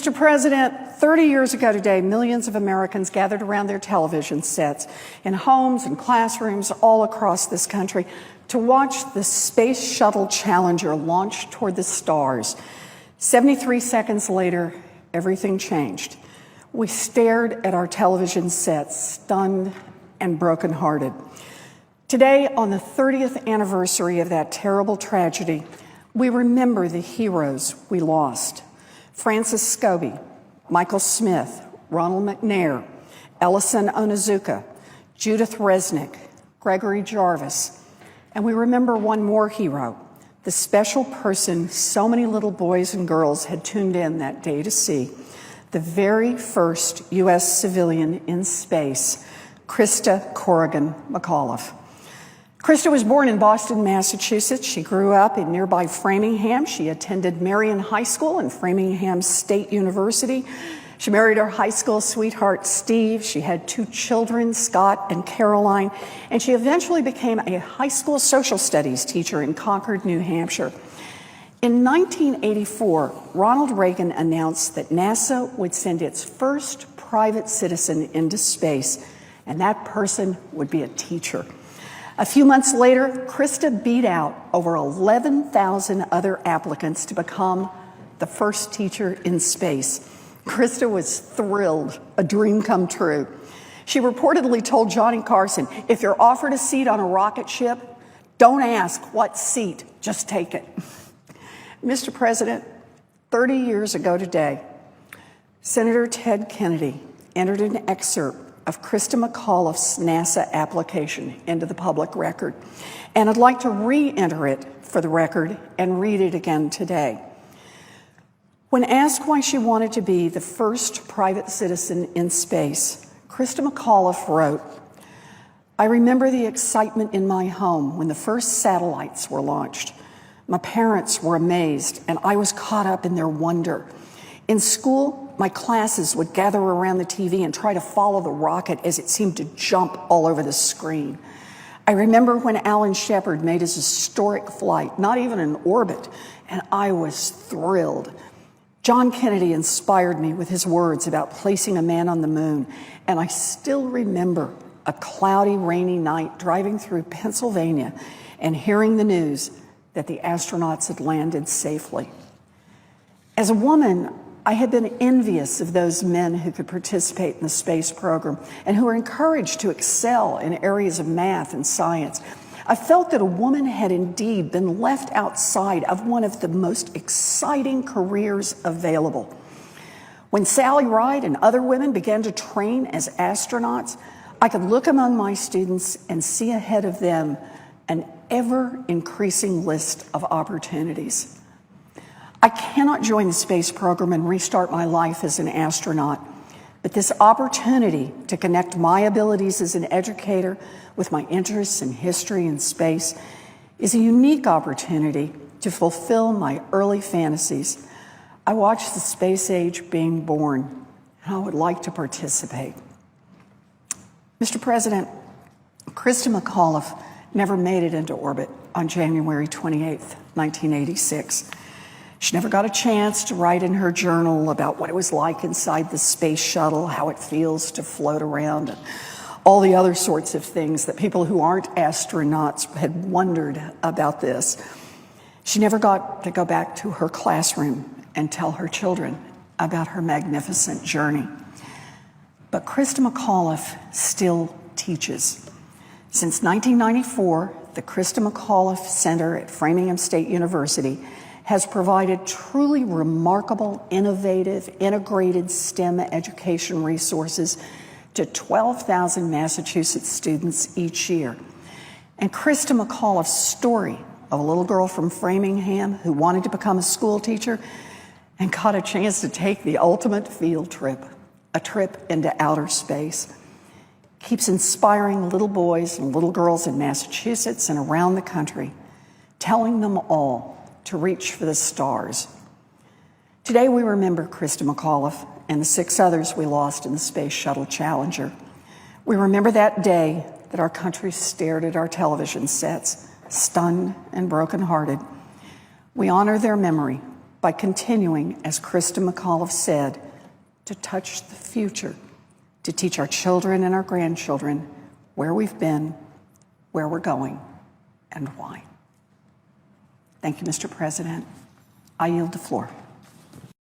Mr. President, 30 years ago today, millions of Americans gathered around their television sets in homes and classrooms all across this country to watch the Space Shuttle Challenger launch toward the stars. 73 seconds later, everything changed. We stared at our television sets, stunned and brokenhearted. Today, on the 30th anniversary of that terrible tragedy, we remember the heroes we lost. Francis Scobie, Michael Smith, Ronald McNair, Ellison Onizuka, Judith Resnick, Gregory Jarvis. And we remember one more hero, the special person so many little boys and girls had tuned in that day to see, the very first U.S. civilian in space, Christa Corrigan McAuliffe. Christa was born in Boston, Massachusetts. She grew up in nearby Framingham. She attended Marion High School and Framingham State University. She married her high school sweetheart, Steve. She had 2 children, Scott and Caroline, and she eventually became a high school social studies teacher in Concord, New Hampshire. In 1984, Ronald Reagan announced that NASA would send its first private citizen into space, and that person would be a teacher. A few months later, Christa beat out over 11,000 other applicants to become the first teacher in space. Christa was thrilled, a dream come true. She reportedly told Johnny Carson, "If you're offered a seat on a rocket ship, don't ask what seat, just take it." Mr. President, 30 years ago today, Senator Ted Kennedy entered an excerpt of Christa McAuliffe's NASA application into the public record. And I'd like to re-enter it for the record and read it again today. When asked why she wanted to be the first private citizen in space, Christa McAuliffe wrote, "I remember the excitement in my home when the first satellites were launched. My parents were amazed, and I was caught up in their wonder. In school, my classes would gather around the TV and try to follow the rocket as it seemed to jump all over the screen. I remember when Alan Shepard made his historic flight, not even in orbit, and I was thrilled. John Kennedy inspired me with his words about placing a man on the moon, and I still remember a cloudy, rainy night driving through Pennsylvania and hearing the news that the astronauts had landed safely. As a woman, I had been envious of those men who could participate in the space program and who were encouraged to excel in areas of math and science. I felt that a woman had indeed been left outside of one of the most exciting careers available. When Sally Ride and other women began to train as astronauts, I could look among my students and see ahead of them an ever-increasing list of opportunities. I cannot join the space program and restart my life as an astronaut, but this opportunity to connect my abilities as an educator with my interests in history and space is a unique opportunity to fulfill my early fantasies. I watched the space age being born, and I would like to participate." Mr. President, Christa McAuliffe never made it into orbit on January 28th, 1986. She never got a chance to write in her journal about what it was like inside the space shuttle, how it feels to float around, and all the other sorts of things that people who aren't astronauts had wondered about this. She never got to go back to her classroom and tell her children about her magnificent journey. But Christa McAuliffe still teaches. Since 1994, the Christa McAuliffe Center at Framingham State University has provided truly remarkable, innovative, integrated STEM education resources to 12,000 Massachusetts students each year. And Christa McAuliffe's story of a little girl from Framingham who wanted to become a school teacher and got a chance to take the ultimate field trip, a trip into outer space, keeps inspiring little boys and little girls in Massachusetts and around the country, telling them all to reach for the stars. Today we remember Christa McAuliffe and the 6 others we lost in the Space Shuttle Challenger. We remember that day that our country stared at our television sets, stunned and brokenhearted. We honor their memory by continuing, as Krista McAuliffe said, to touch the future, to teach our children and our grandchildren where we've been, where we're going, and why. Thank you, Mr. President. I yield the floor.